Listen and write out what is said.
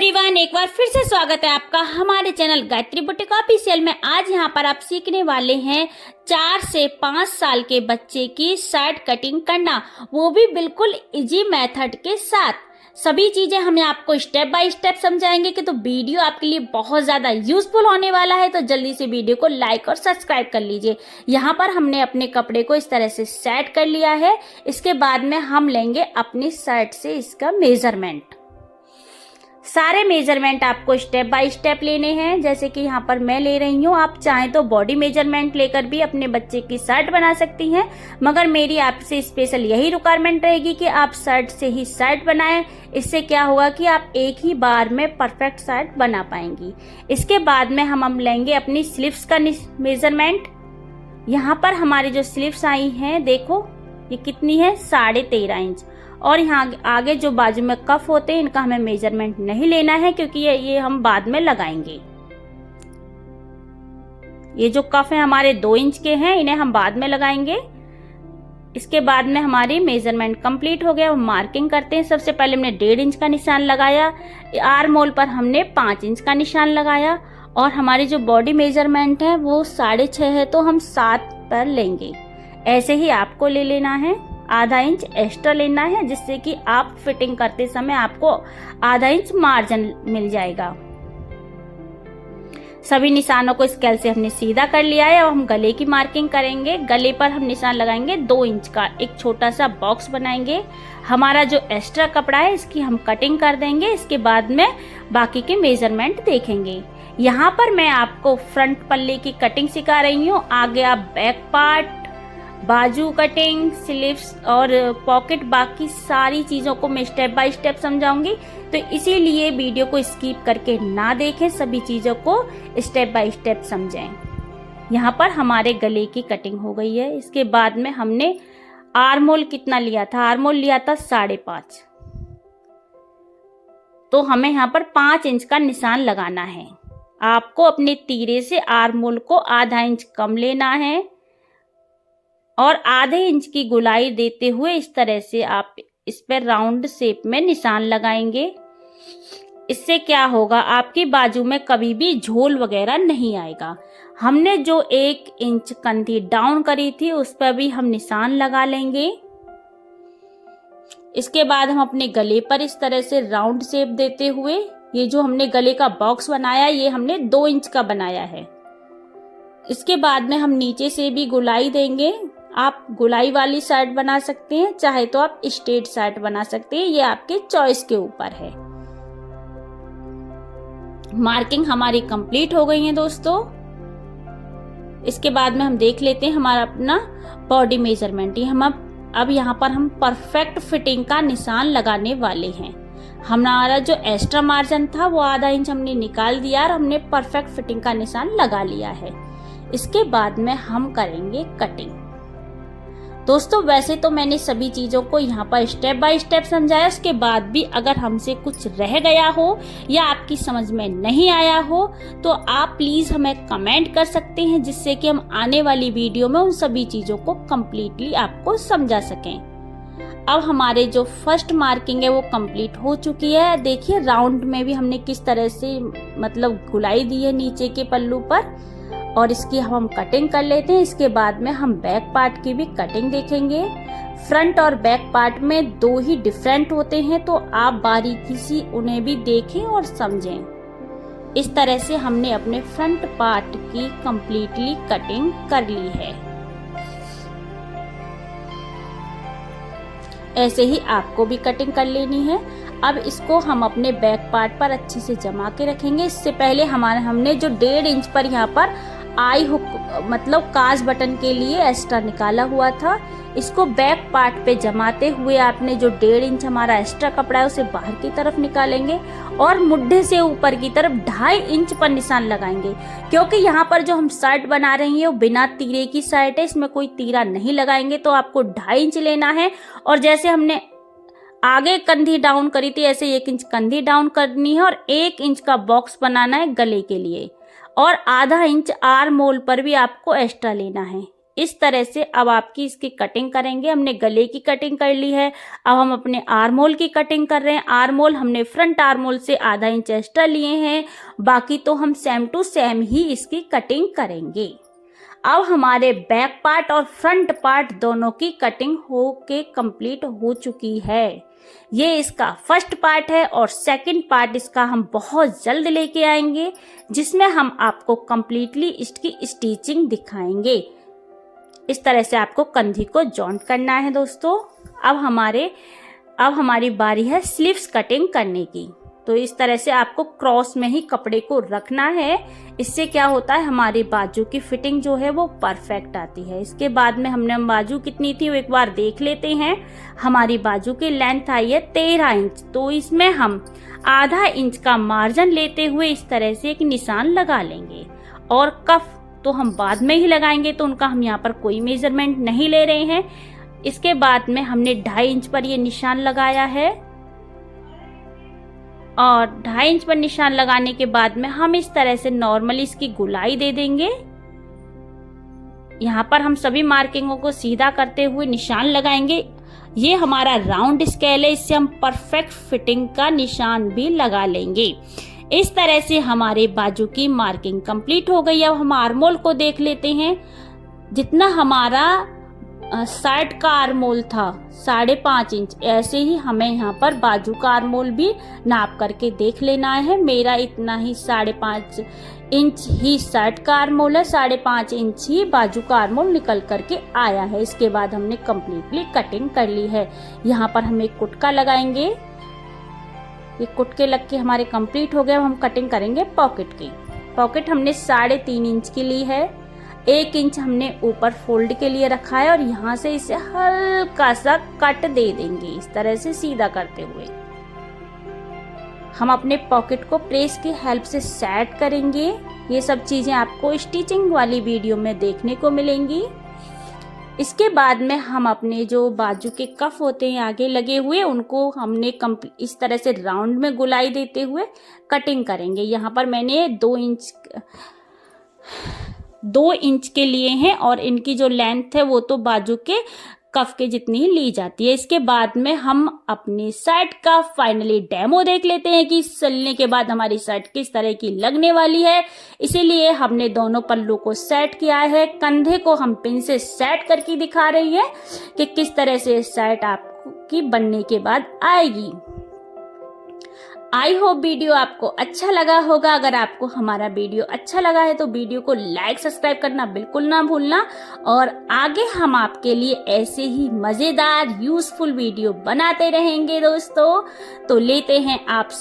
Everyone, एक बार फिर से स्वागत है आपका हमारे चैनल गायत्री बुटीक ऑफिशियल में। आज यहाँ पर आप सीखने वाले हैं 4 से 5 साल के बच्चे की शर्ट कटिंग करना, वो भी बिल्कुल इजी मेथड के साथ। सभी चीजें हम आपको स्टेप बाय स्टेप समझाएंगे कि तो वीडियो आपके लिए बहुत ज्यादा यूजफुल होने वाला है। तो जल्दी से वीडियो को लाइक और सब्सक्राइब कर लीजिए। यहाँ पर हमने अपने कपड़े को इस तरह से सेट कर लिया है। इसके बाद में हम लेंगे अपनी शर्ट से इसका मेजरमेंट। सारे मेजरमेंट आपको स्टेप बाय स्टेप लेने हैं, जैसे कि यहाँ पर मैं ले रही हूँ। आप चाहें तो बॉडी मेजरमेंट लेकर भी अपने बच्चे की शर्ट बना सकती हैं, मगर मेरी आपसे स्पेशल यही रिक्वायरमेंट रहेगी कि आप शर्ट से ही शर्ट बनाएं। इससे क्या होगा कि आप एक ही बार में परफेक्ट शर्ट बना पाएंगी। इसके बाद में हम लेंगे अपनी स्लीव्स का मेजरमेंट। यहाँ पर हमारी जो स्लीव्स आई हैं, देखो ये कितनी है, 13.5 इंच। और यहाँ आगे जो बाजू में कफ होते हैं, इनका हमें मेजरमेंट नहीं लेना है, क्योंकि ये हम बाद में लगाएंगे। ये जो कफ है हमारे 2 इंच के हैं, इन्हें हम बाद में लगाएंगे। इसके बाद में हमारी मेजरमेंट कंप्लीट हो गया। मार्किंग करते हैं। सबसे पहले हमने 1.5 इंच का निशान लगाया, आर्म होल पर हमने 5 इंच का निशान लगाया, और हमारी जो बॉडी मेजरमेंट है वो 6.5 है, तो हम 7 पर लेंगे। ऐसे ही आपको ले लेना है, आधा इंच एक्स्ट्रा लेना है, जिससे कि आप फिटिंग करते समय आपको आधा इंच मार्जिन मिल जाएगा। सभी निशानों को स्केल से हमने सीधा कर लिया है। और हम गले की मार्किंग करेंगे। गले पर हम निशान लगाएंगे 2 इंच का। एक छोटा सा बॉक्स बनाएंगे। हमारा जो एक्स्ट्रा कपड़ा है इसकी हम कटिंग कर देंगे। इसके बाद में बाकी के मेजरमेंट देखेंगे। यहाँ पर मैं आपको फ्रंट पल्ले की कटिंग सिखा रही हूँ। आगे आप बैक पार्ट, बाजू कटिंग, स्लीव्स और पॉकेट, बाकी सारी चीजों को मैं स्टेप बाय स्टेप समझाऊंगी। तो इसीलिए वीडियो को स्किप करके ना देखें, सभी चीजों को स्टेप बाय स्टेप समझें। यहाँ पर हमारे गले की कटिंग हो गई है। इसके बाद में हमने आर्म होल कितना लिया था, आर्म होल लिया था 5.5, तो हमें यहाँ पर 5 इंच का निशान लगाना है। आपको अपने तीरे से आर्म होल को आधा इंच कम लेना है, और आधे इंच की गोलाई देते हुए इस तरह से आप इस पर राउंड शेप में निशान लगाएंगे। इससे क्या होगा, आपकी बाजू में कभी भी झोल वगैरह नहीं आएगा। हमने जो 1 इंच कंधी डाउन करी थी उस पर भी हम निशान लगा लेंगे। इसके बाद हम अपने गले पर इस तरह से राउंड शेप देते हुए, ये जो हमने गले का बॉक्स बनाया ये हमने 2 इंच का बनाया है। इसके बाद में हम नीचे से भी गोलाई देंगे। आप गोलाई वाली शर्ट बना सकते हैं, चाहे तो आप स्ट्रेट शर्ट बना सकते हैं, ये आपके चॉइस के ऊपर है। मार्किंग हमारी कंप्लीट हो गई है दोस्तों। इसके बाद में हम देख लेते हैं हमारा अपना बॉडी मेजरमेंट। अब यहाँ पर हम परफेक्ट फिटिंग का निशान लगाने वाले हैं। हमारा जो एक्स्ट्रा मार्जिन था वो आधा इंच हमने निकाल दिया और हमने परफेक्ट फिटिंग का निशान लगा लिया है। इसके बाद में हम करेंगे कटिंग। दोस्तों, वैसे तो मैंने सभी चीजों को यहाँ पर स्टेप बाय स्टेप समझाया। उसके बाद भी अगर हमसे कुछ रह गया हो या आपकी समझ में नहीं आया हो तो आप प्लीज हमें कमेंट कर सकते हैं, जिससे कि हम आने वाली वीडियो में उन सभी चीजों को कंप्लीटली आपको समझा सकें। अब हमारे जो फर्स्ट मार्किंग है वो कंप्लीट हो चुकी है। देखिए राउंड में भी हमने किस तरह से मतलब गुलाई दी है नीचे के पल्लू पर, और इसकी हम कटिंग कर लेते हैं। इसके बाद में हम बैक पार्ट की भी कटिंग देखेंगे। फ्रंट और बैक पार्ट में 2 ही डिफरेंट होते हैं, तो आप बारीकी से उन्हें भी देखें और समझें। इस तरह से हमने अपने फ्रंट पार्ट की कंप्लीटली कटिंग कर ली है। ऐसे ही आपको भी कटिंग कर लेनी है। अब इसको हम अपने बैक पार्ट पर अच्छे से जमा के रखेंगे। इससे पहले हमने जो 1.5 इंच पर यहाँ पर आई हुक मतलब काज बटन के लिए एक्स्ट्रा निकाला हुआ था, इसको बैक पार्ट पे जमाते हुए आपने जो 1.5 इंच हमारा एक्स्ट्रा कपड़ा है उसे बाहर की तरफ निकालेंगे और मुड्ढे से ऊपर की तरफ 2.5 इंच पर निशान लगाएंगे। क्योंकि यहाँ पर जो हम शर्ट बना रही है वो बिना तीरे की शर्ट है, इसमें कोई तीरा नहीं लगाएंगे, तो आपको 2.5 इंच लेना है। और जैसे हमने आगे कंधी डाउन करी थी ऐसे 1 इंच कंधी डाउन करनी है, और 1 इंच का बॉक्स बनाना है गले के लिए, और आधा इंच आर्म होल पर भी आपको एक्स्ट्रा लेना है। इस तरह से अब आपकी इसकी कटिंग करेंगे। हमने गले की कटिंग कर ली है, अब हम अपने आर्म होल की कटिंग कर रहे हैं। आर्म होल हमने फ्रंट आर्म होल से आधा इंच एक्स्ट्रा लिए हैं, बाकी तो हम सेम टू सेम ही इसकी कटिंग करेंगे। अब हमारे बैक पार्ट और फ्रंट पार्ट दोनों की कटिंग हो के कंप्लीट हो चुकी है। ये इसका फर्स्ट पार्ट है और सेकंड पार्ट इसका हम बहुत जल्द लेके आएंगे, जिसमें हम आपको कंप्लीटली इसकी स्टिचिंग दिखाएंगे। इस तरह से आपको कंधी को जॉइंट करना है दोस्तों। अब हमारी बारी है स्लीव्स कटिंग करने की। तो इस तरह से आपको क्रॉस में ही कपड़े को रखना है। इससे क्या होता है, हमारी बाजू की फिटिंग जो है वो परफेक्ट आती है। इसके बाद में हमने बाजू कितनी थी वो एक बार देख लेते हैं। हमारी बाजू की लेंथ आई है 13 इंच, तो इसमें हम आधा इंच का मार्जिन लेते हुए इस तरह से एक निशान लगा लेंगे। और कफ तो हम बाद में ही लगाएंगे, तो उनका हम यहाँ पर कोई मेजरमेंट नहीं ले रहे हैं। इसके बाद में हमने 2.5 इंच पर ये निशान लगाया है और 2.5 इंच पर निशान लगाने के बाद में हम इस तरह से नॉर्मली इसकी गुलाई दे देंगे। यहाँ पर हम सभी मार्किंगों को सीधा करते हुए निशान लगाएंगे। ये हमारा राउंड स्केल है, इससे हम परफेक्ट फिटिंग का निशान भी लगा लेंगे। इस तरह से हमारे बाजू की मार्किंग कंप्लीट हो गई। अब हम आर्म होल को देख लेते हैं। जितना हमारा साइड का आर्म होल था 5.5 इंच, ऐसे ही हमें यहाँ पर बाजू का आर्म होल भी नाप करके देख लेना है। मेरा इतना ही 5.5 इंच ही साइड का आर्म होल है, 5.5 इंच ही बाजू का आर्म होल निकल करके आया है। इसके बाद हमने कंप्लीटली कटिंग कर ली है। यहाँ पर हम एक कुटका लगाएंगे। ये कुटके लग के हमारे कंप्लीट हो गए। अब हम कटिंग करेंगे पॉकेट की। पॉकेट हमने 3.5 इंच की ली है। 1 इंच हमने ऊपर फोल्ड के लिए रखा है और यहाँ से इसे हल्का सा कट दे देंगे, इस तरह से सीधा करते हुए। हम अपने पॉकेट को प्रेस की हेल्प से सेट करेंगे। ये सब चीजें आपको स्टिचिंग वाली वीडियो में देखने को मिलेंगी। इसके बाद में हम अपने जो बाजू के कफ होते हैं आगे लगे हुए, उनको हमने इस तरह से राउंड में गुलाई देते हुए कटिंग करेंगे। यहाँ पर मैंने 2 इंच के लिए हैं और इनकी जो लेंथ है वो तो बाजू के कफ के जितनी ही ली जाती है। इसके बाद में हम अपनी शर्ट का फाइनली डेमो देख लेते हैं कि सिलने के बाद हमारी शर्ट किस तरह की लगने वाली है। इसीलिए हमने दोनों पल्लू को सेट किया है। कंधे को हम पिन से सेट करके दिखा रही है कि किस तरह से शर्ट आपकी बनने के बाद आएगी। आई होप वीडियो आपको अच्छा लगा होगा। अगर आपको हमारा वीडियो अच्छा लगा है तो वीडियो को लाइक सब्सक्राइब करना बिल्कुल ना भूलना। और आगे हम आपके लिए ऐसे ही मजेदार यूजफुल वीडियो बनाते रहेंगे दोस्तों। तो लेते हैं आपसे